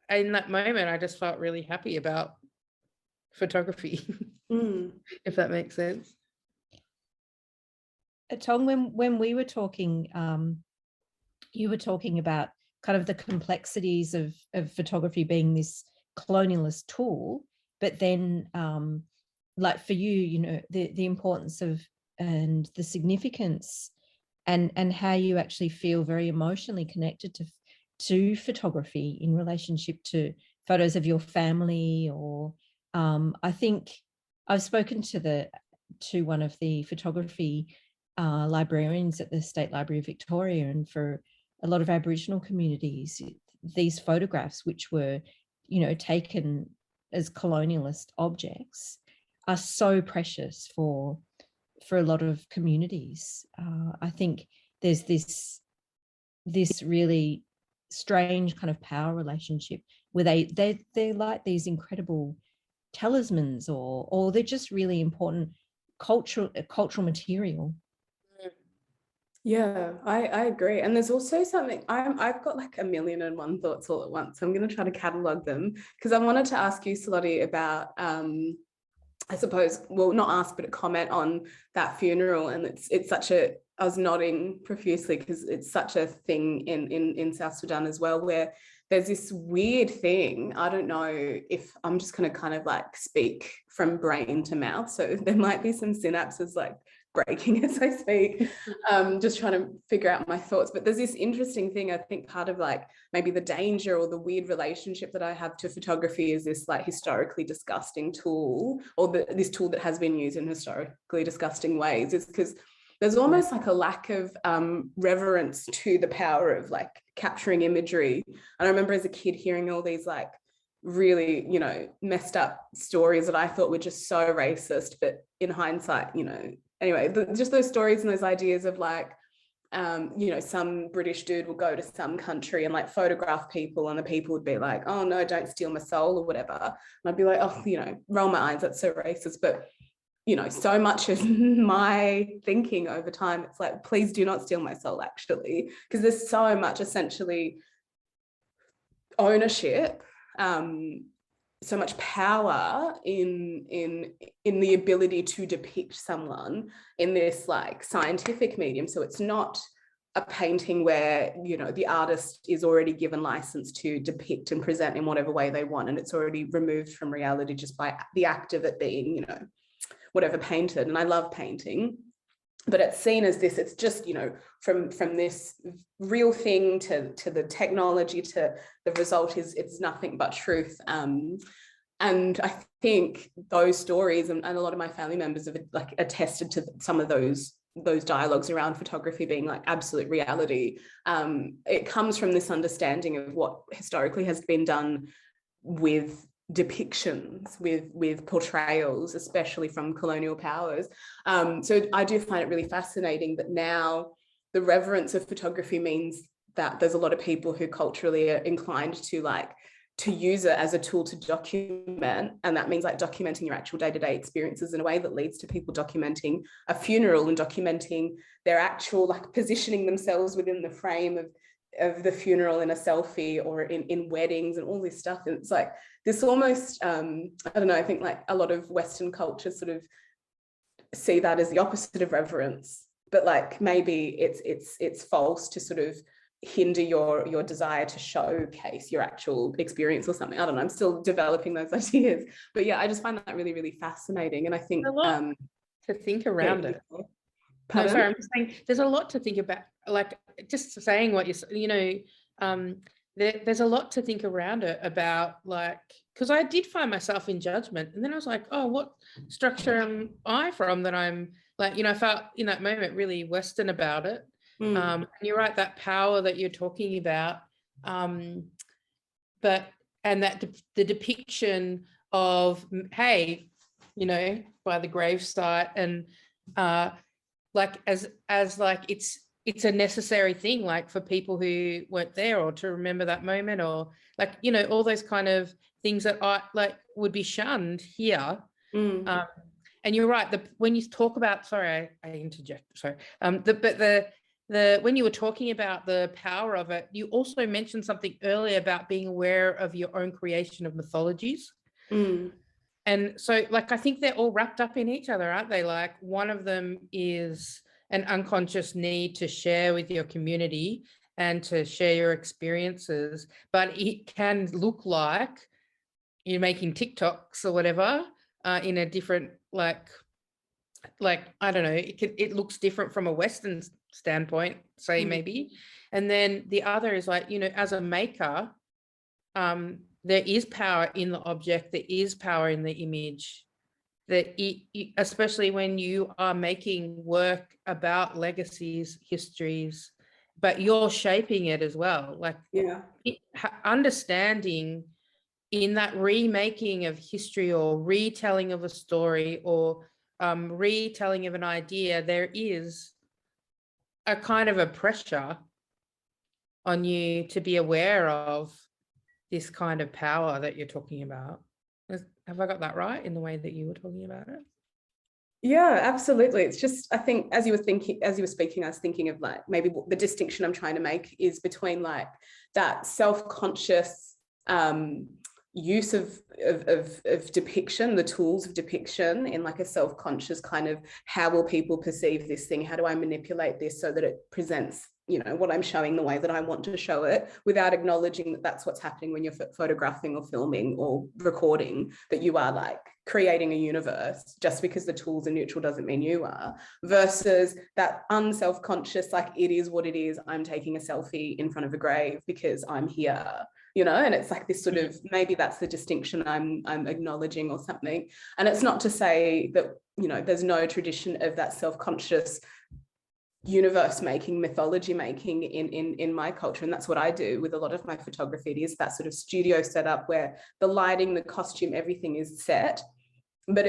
C: in that moment, I just felt really happy about photography, if that makes sense.
A: Atong, when we were talking, you were talking about kind of the complexities of photography being this colonialist tool, but then like for you, you know, the importance of and the significance and how you actually feel very emotionally connected to photography in relationship to photos of your family, or I think I've spoken to one of the photography librarians at the State Library of Victoria, and for a lot of Aboriginal communities, these photographs, which were, you know, taken as colonialist objects, are so precious for a lot of communities. I think there's this really strange kind of power relationship where they're like these incredible talismans, or they're just really important cultural material.
B: Yeah, I agree. And there's also something, I've got like 1,000,001 thoughts all at once. So I'm going to try to catalog them, because I wanted to ask you, Salote, about I suppose, well, not ask, but a comment on that funeral. And it's such a, I was nodding profusely because it's such a thing in South Sudan as well, where there's this weird thing. I don't know if I'm just going to kind of like speak from brain to mouth. So there might be some synapses like breaking as I speak, just trying to figure out my thoughts. But there's this interesting thing. I think part of like maybe the danger or the weird relationship that I have to photography is this like historically disgusting tool, or this tool that has been used in historically disgusting ways, is because there's almost like a lack of reverence to the power of like capturing imagery. And I remember as a kid hearing all these like really, you know, messed up stories that I thought were just so racist, but in hindsight, you know, anyway, just those stories and those ideas of like, you know, some British dude will go to some country and like photograph people, and the people would be like, oh no, don't steal my soul or whatever. And I'd be like, oh, you know, roll my eyes, that's so racist. But you know, so much of my thinking over time, it's like, please do not steal my soul, actually, because there's so much essentially ownership, so much power in the ability to depict someone in this like scientific medium. So it's not a painting where, you know, the artist is already given license to depict and present in whatever way they want, and it's already removed from reality just by the act of it being, you know, whatever painted. And I love painting, but it's seen as this, it's just, you know, from this real thing to the technology to the result is, it's nothing but truth. And I think those stories, and a lot of my family members have like attested to some of those dialogues around photography being like absolute reality. It comes from this understanding of what historically has been done with depictions, with portrayals, especially from colonial powers. So I do find it really fascinating that now the reverence of photography means that there's a lot of people who culturally are inclined to use it as a tool to document, and that means like documenting your actual day-to-day experiences in a way that leads to people documenting a funeral and documenting their actual like positioning themselves within the frame of the funeral in a selfie or in weddings and all this stuff. And it's like this almost, I don't know, I think like a lot of Western cultures sort of see that as the opposite of reverence, but like maybe it's false to sort of hinder your desire to showcase your actual experience or something. I don't know, I'm still developing those ideas, but yeah, I just find that really, really fascinating. And I think
C: a lot to think around it. No, sorry, I'm just saying there's a lot to think about, like just saying what you know, there's a lot to think around it about, like, because I did find myself in judgment, and then I was like, oh, what structure am I from that I'm like, you know, I felt in that moment really Western about it. And you're right, that power that you're talking about, but and that the depiction of, hey, you know, by the gravesite, and like as like it's a necessary thing, like for people who weren't there, or to remember that moment, or like, you know, all those kind of things that I like would be shunned here. And you're right, when you talk about, sorry, I interject, sorry, but when you were talking about the power of it, you also mentioned something earlier about being aware of your own creation of mythologies. And so, like, I think they're all wrapped up in each other, aren't they? Like, one of them is an unconscious need to share with your community and to share your experiences, but it can look like you're making TikToks or whatever in a different, like I don't know, it looks different from a Western standpoint, say, maybe. And then the other is like, you know, as a maker, there is power in the object, there is power in the image, that especially when you are making work about legacies, histories, but you're shaping it as well. Like, understanding in that remaking of history or retelling of a story or retelling of an idea, there is a kind of a pressure on you to be aware of this kind of power that you're talking about. Have I got that right in the way that you were talking about it?
B: Yeah, absolutely. It's just, I think as you were speaking, I was thinking of like maybe the distinction I'm trying to make is between like that self-conscious use of depiction, the tools of depiction in like a self-conscious kind of, how will people perceive this thing? How do I manipulate this so that it presents, you know, what I'm showing the way that I want to show it, without acknowledging that that's what's happening when you're photographing or filming or recording, that you are like creating a universe. Just because the tools are neutral doesn't mean you are, versus that unself-conscious, like, it is what it is. I'm taking a selfie in front of a grave because I'm here, you know, and it's like this sort of, maybe that's the distinction I'm acknowledging or something. And it's not to say that, you know, there's no tradition of that self-conscious universe making, mythology making in my culture, and that's what I do with a lot of my photography. It is that sort of studio setup where the lighting, the costume, everything is set, but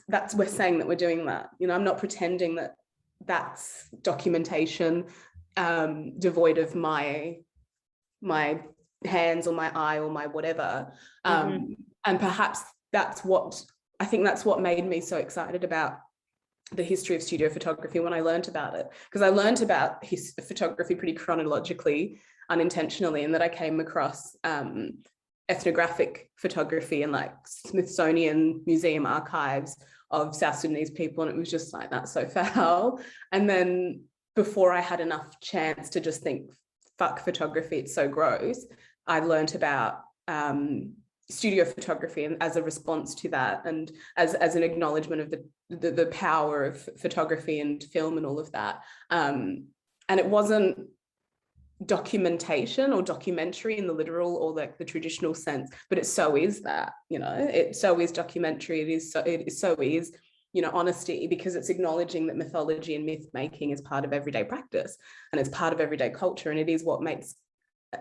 B: that's, we're saying that we're doing that, you know. I'm not pretending that that's documentation devoid of my hands or my eye or my whatever. And perhaps that's what made me so excited about the history of studio photography when I learned about it, because I learned about photography pretty chronologically, unintentionally, and that I came across ethnographic photography and like Smithsonian museum archives of South Sudanese people, and it was just like, that's so foul. And then before I had enough chance to just think, fuck photography, it's so gross, I learned about studio photography, and as a response to that, and as an acknowledgement of the power of photography and film and all of that. And it wasn't documentation or documentary in the literal or like the traditional sense, but it so is that, you know, it so is documentary, it so is, you know, honesty, because it's acknowledging that mythology and myth making is part of everyday practice and it's part of everyday culture, and it is what makes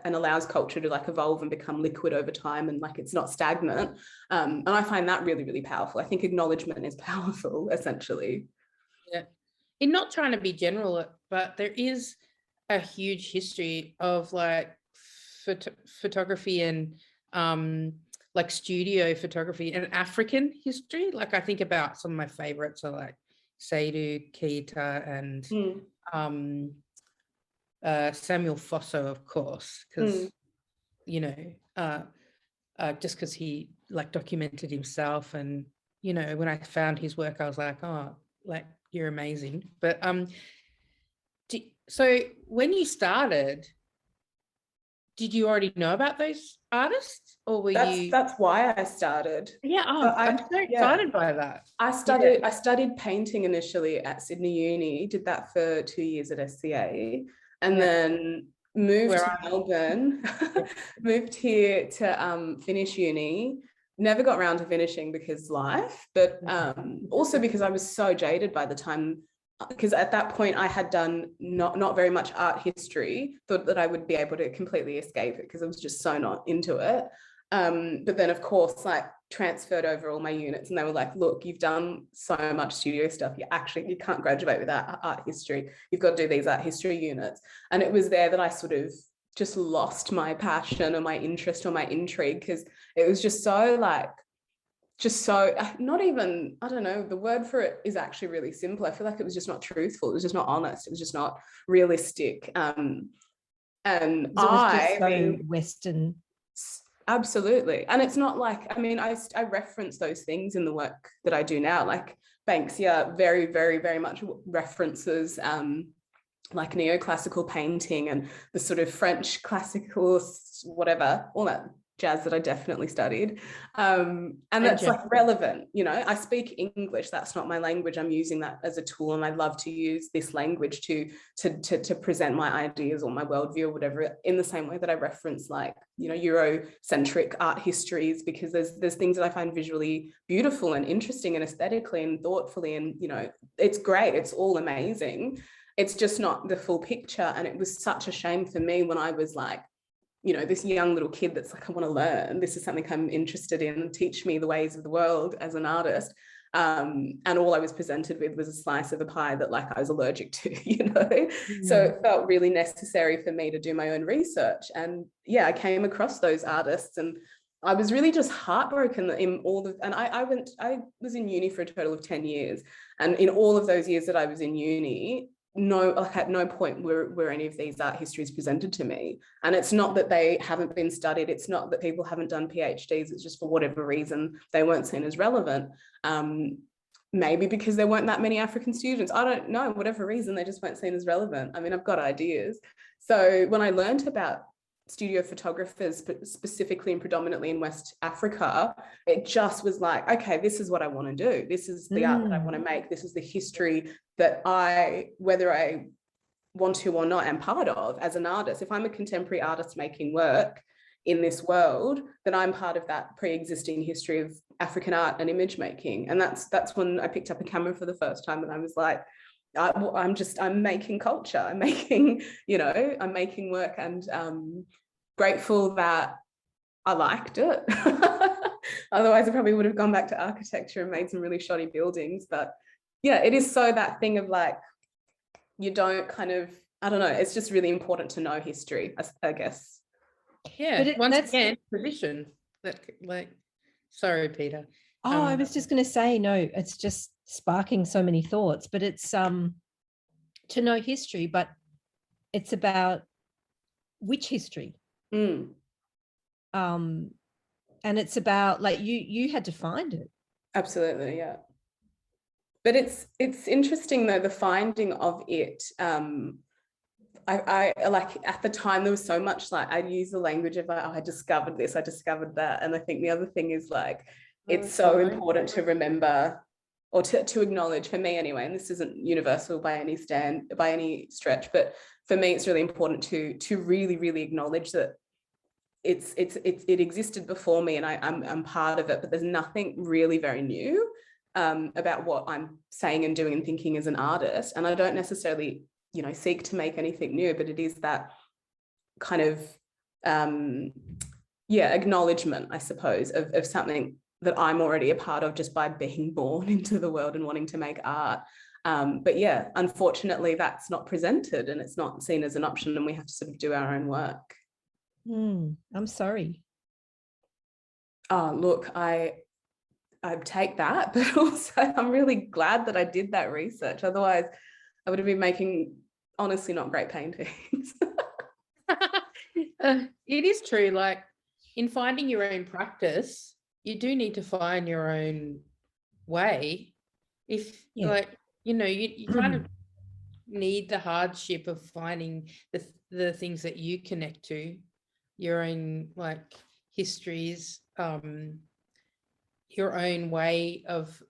B: and allows culture to like evolve and become liquid over time, and like it's not stagnant. And I find that really, really powerful. I think acknowledgement is powerful, essentially.
C: Yeah, in not trying to be general, but there is a huge history of like photography and like studio photography and African history. Like, I think about some of my favorites are like Seydou Keita and Samuel Fosso, of course, because you know, just because he like documented himself, and you know, when I found his work, I was like, oh, like, you're amazing. But so when you started, did you already know about those artists, or were you?
B: That's why I started.
C: Yeah, I'm so excited by that.
B: I studied painting initially at Sydney Uni, did that for 2 years at SCA, and then moved to Melbourne, moved here to finish uni. Never got around to finishing because life, but also because I was so jaded by the time, because at that point I had done not very much art history, thought that I would be able to completely escape it because I was just so not into it. But then of course, like, transferred over all my units, and they were like, look, you've done so much studio stuff, you can't graduate without art history, you've got to do these art history units. And it was there that I sort of just lost my passion or my interest or my intrigue, because it was just so like just so, not even, I don't know, the word for it is actually really simple. I feel like it was just not truthful. It was just not honest. It was just not realistic. And
A: it was just so Western.
B: Absolutely. And it's not like, I mean, I reference those things in the work that I do now, like Banksia very, very, very much references like neoclassical painting and the sort of French classical, whatever, all that jazz that I definitely studied. And that's like relevant, you know, I speak English, that's not my language. I'm using that as a tool, and I love to use this language to present my ideas or my worldview or whatever, in the same way that I reference, like, you know, Eurocentric art histories, because there's things that I find visually beautiful and interesting and aesthetically and thoughtfully, and, you know, it's great, it's all amazing. It's just not the full picture. And it was such a shame for me when I was like, you know, this young little kid that's like, I want to learn. This is something I'm interested in. Teach me the ways of the world as an artist. And all I was presented with was a slice of a pie that like I was allergic to, you know. Mm. So it felt really necessary for me to do my own research. And yeah, I came across those artists, and I was really just heartbroken in all of, and I was in uni for a total of 10 years. And in all of those years that I was in uni, at no point were any of these art histories presented to me. And it's not that they haven't been studied, it's not that people haven't done PhDs, it's just for whatever reason they weren't seen as relevant. Maybe because there weren't that many African students, I don't know, whatever reason, they just weren't seen as relevant. I mean, I've got ideas. So when I learned about studio photographers, specifically and predominantly in West Africa, it just was like, okay, this is what I want to do. This is the art that I want to make. This is the history that whether I want to or not, am part of as an artist. If I'm a contemporary artist making work in this world, then I'm part of that pre-existing history of African art and image making. And that's when I picked up a camera for the first time, and I was like, I'm making culture. I'm making, you know, I'm making work, and grateful that I liked it. Otherwise, I probably would have gone back to architecture and made some really shoddy buildings. But yeah, it is so that thing of like, you don't kind of, I don't know, it's just really important to know history, I guess.
C: Yeah, but once again, position. Like, sorry, Peter.
A: Oh, I was just going to say, no, it's just sparking so many thoughts, but it's to know history, but it's about which history. And it's about, like, you had to find it.
B: Absolutely, yeah. But it's interesting though, the finding of it. I like, at the time there was so much, like, I'd use the language of like, oh, I discovered this, I discovered that. And I think the other thing is like, it's so important to remember, or to acknowledge, for me anyway, and this isn't universal by any stretch, but for me it's really important to really, really acknowledge that it existed before me, and I'm part of it, but there's nothing really very new about what I'm saying and doing and thinking as an artist. And I don't necessarily, you know, seek to make anything new, but it is that kind of acknowledgement, I suppose, of something that I'm already a part of just by being born into the world and wanting to make art. But yeah, unfortunately, that's not presented, and it's not seen as an option, and we have to sort of do our own work.
A: I'm sorry.
B: Oh, look, I take that, but also I'm really glad that I did that research. Otherwise, I would have been making, honestly, not great paintings.
C: It is true. Like, in finding your own practice, you do need to find your own way. If like, you know, you kind of need the hardship of finding the things that you connect to, your own like histories, your own way of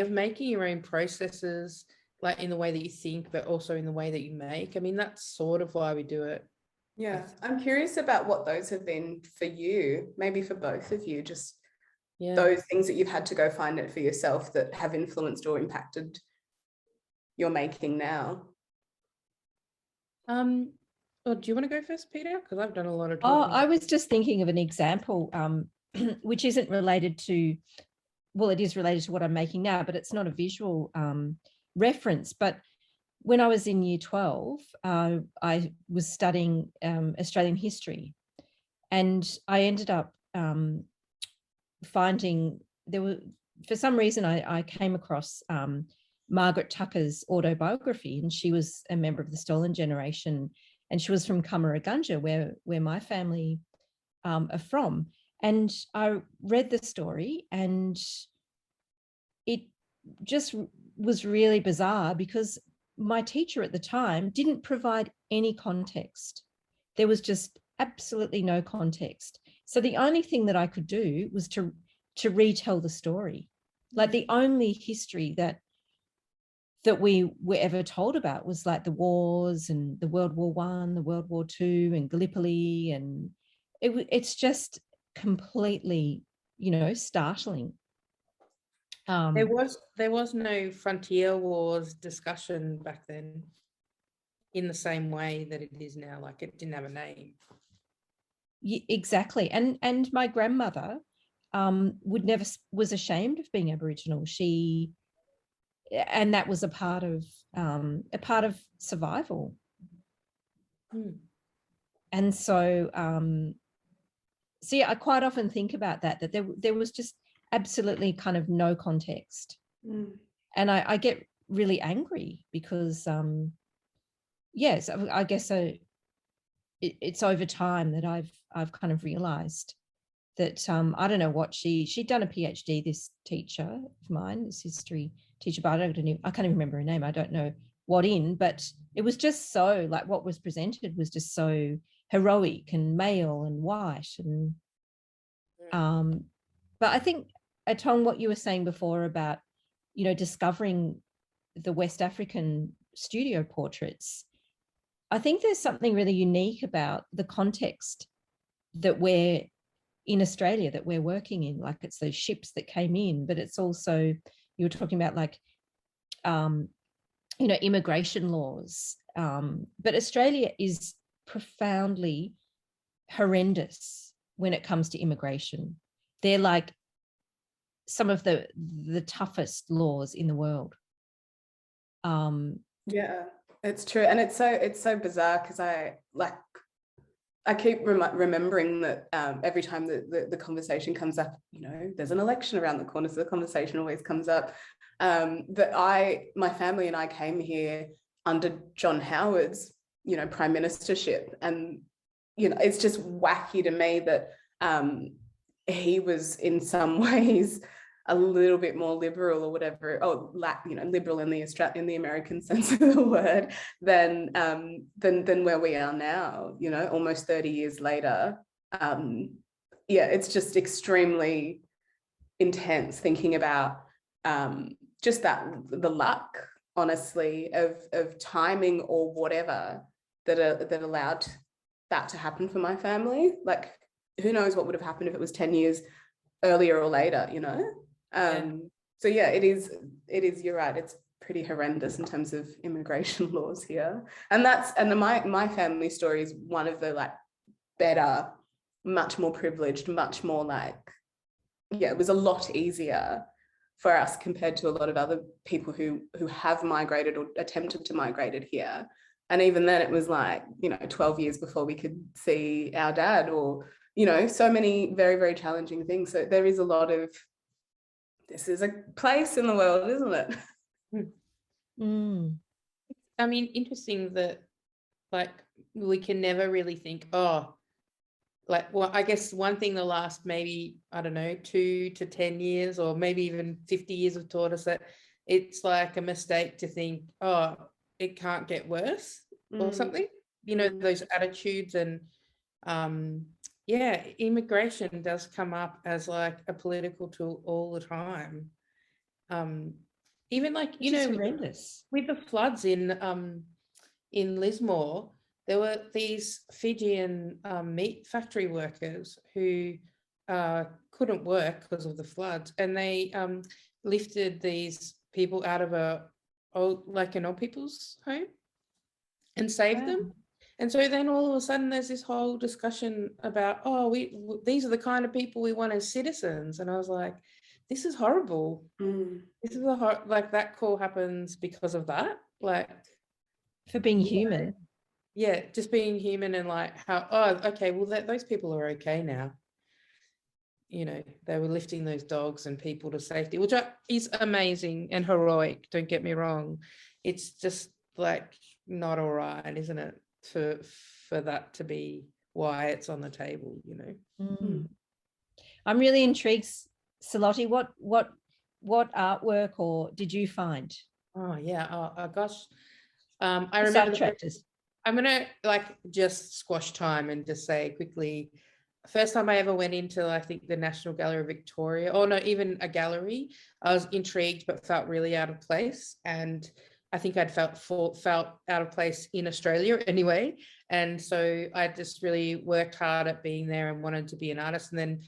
C: making, your own processes, like in the way that you think, but also in the way that you make. I mean, that's sort of why we do it.
B: Yeah, I'm curious about what those have been for you, maybe for both of you, just those things that you've had to go find it for yourself that have influenced or impacted your making now.
C: Well, do you want to go first, Peter? Because I've done a lot of talking.
A: I was just thinking of an example, which isn't related to, well, it is related to what I'm making now, but it's not a visual reference. But when I was in year 12, I was studying Australian history, and I ended up finding for some reason, I came across Margaret Tucker's autobiography, and she was a member of the Stolen Generation, and she was from Kamaraganja, where my family are from. And I read the story, and it just was really bizarre because my teacher at the time didn't provide any context. There was just absolutely no context. So the only thing that I could do was to retell the story. Like the only history that we were ever told about was like the wars and the World War I, the World War II, and Gallipoli, and it's just completely, startling.
C: There was no frontier wars discussion back then in the same way that it is now. Like, it didn't have a name.
A: Exactly. And my grandmother was ashamed of being Aboriginal. And that was a part of survival. And so I quite often think about that there was just absolutely kind of no context. And I get really angry because yes, I guess it's over time that I've kind of realized that I don't know what she'd done a PhD, this teacher of mine, this history teacher, but I can't even remember her name. I don't know what but it was just so, like, what was presented was just so heroic and male and white. And but I think, Atong, what you were saying before about, discovering the West African studio portraits, I think there's something really unique about the context that we're in Australia, that we're working in. Like, it's those ships that came in, but it's also, you were talking about like, immigration laws. But Australia is profoundly horrendous when it comes to immigration. They're like some of the toughest laws in the world.
B: Yeah, it's true. And it's so bizarre because I keep remembering that every time the conversation comes up, there's an election around the corner, so the conversation always comes up. That my family and I came here under John Howard's, prime ministership, and it's just wacky to me that he was in some ways a little bit more liberal or whatever, liberal in the American sense of the word, than where we are now, almost 30 years later. It's just extremely intense thinking about just the luck, honestly, of timing or whatever that allowed that to happen for my family. Like, who knows what would have happened if it was 10 years earlier or later, So yeah, it is, you're right, it's pretty horrendous in terms of immigration laws here. And my family story is one of the like better, much more privileged, much more like, it was a lot easier for us compared to a lot of other people who have migrated or attempted to migrate here. And even then it was like, 12 years before we could see our dad, or, so many very, very challenging things. So there is a lot of, this is a place in the world, isn't it?
C: I mean, interesting that, like, we can never really think, I guess one thing the last maybe, I don't know, 2 to 10 years or maybe even 50 years have taught us that it's like a mistake to think, it can't get worse or something, those attitudes. And immigration does come up as like a political tool all the time. Even like,
A: horrendous.
C: With the floods in Lismore, there were these Fijian meat factory workers who couldn't work because of the floods, and they lifted these people out of an old people's home and saved them. And so then all of a sudden there's this whole discussion about, these are the kind of people we want as citizens. And I was like, this is horrible. This is that call happens because of that, like,
A: for being human.
C: Yeah, just being human, and like how, okay, well, those people are okay now. you know, they were lifting those dogs and people to safety, which is amazing and heroic, don't get me wrong. It's just like not all right, isn't it, for that to be why it's on the table, you know.
A: Mm. I'm really intrigued, Salote, what artwork or did you find?
C: Oh yeah, oh gosh. I
A: remember
C: remember I'm gonna like just squash time and just say quickly, first time I ever went into, I think, the National Gallery of Victoria, or no, even a gallery, I was intrigued but felt really out of place. And I think I'd felt out of place in Australia anyway. And so I just really worked hard at being there and wanted to be an artist. And then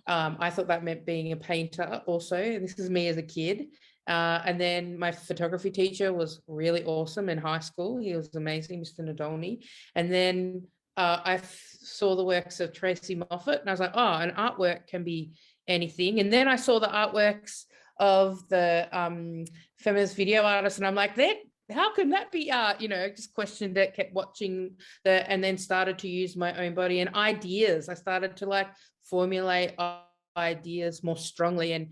C: I thought that meant being a painter also. And this is me as a kid. And then my photography teacher was really awesome in high school. He was amazing, Mr. Nadolny. And then I saw the works of Tracy Moffat, and I was like, oh, an artwork can be anything. And then I saw the artworks of the feminist video artists, and I'm like, how can that be art? You know, just questioned it, kept watching and then started to use my own body and ideas. I started to like formulate ideas more strongly and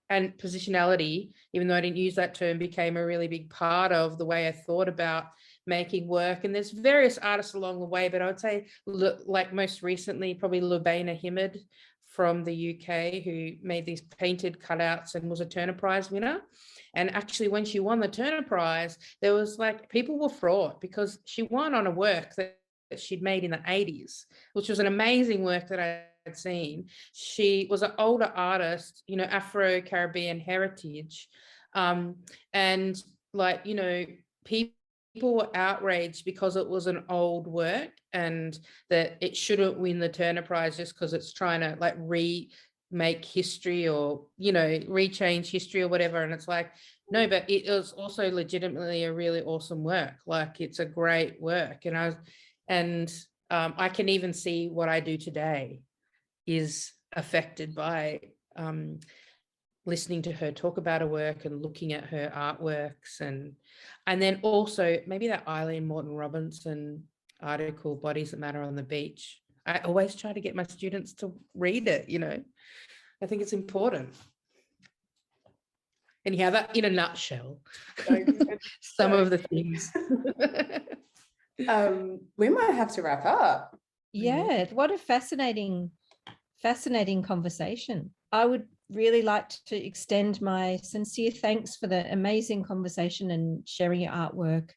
C: positionality, even though I didn't use that term, became a really big part of the way I thought about making work. And there's various artists along the way, but I would say like most recently probably Lubaina Himid from the UK, who made these painted cutouts and was a Turner Prize winner. And actually when she won the Turner Prize, there was like, people were fraught because she won on a work that she'd made in the 80s, which was an amazing work that I had seen. She was an older artist, you know, Afro-Caribbean heritage. And like, you know, people were outraged because it was an old work and that it shouldn't win the Turner Prize just because it's trying to like remake history or, you know, rechange history or whatever. And it's like, no, but it was also legitimately a really awesome work. Like it's a great work. And I can even see what I do today is affected by listening to her talk about her work and looking at her artworks. And then also maybe that Eileen Morton Robinson article, Bodies That Matter on the Beach. I always try to get my students to read it, you know. I think it's important. Anyhow, that in a nutshell, some of the things.
B: We might have to wrap up.
A: Yeah, what a fascinating conversation. I would really like to extend my sincere thanks for the amazing conversation and sharing your artwork,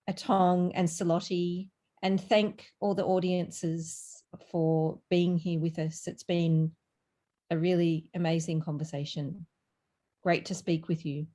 A: Atong and Salote, and thank all the audiences for being here with us. It's been a really amazing conversation. Great to speak with you.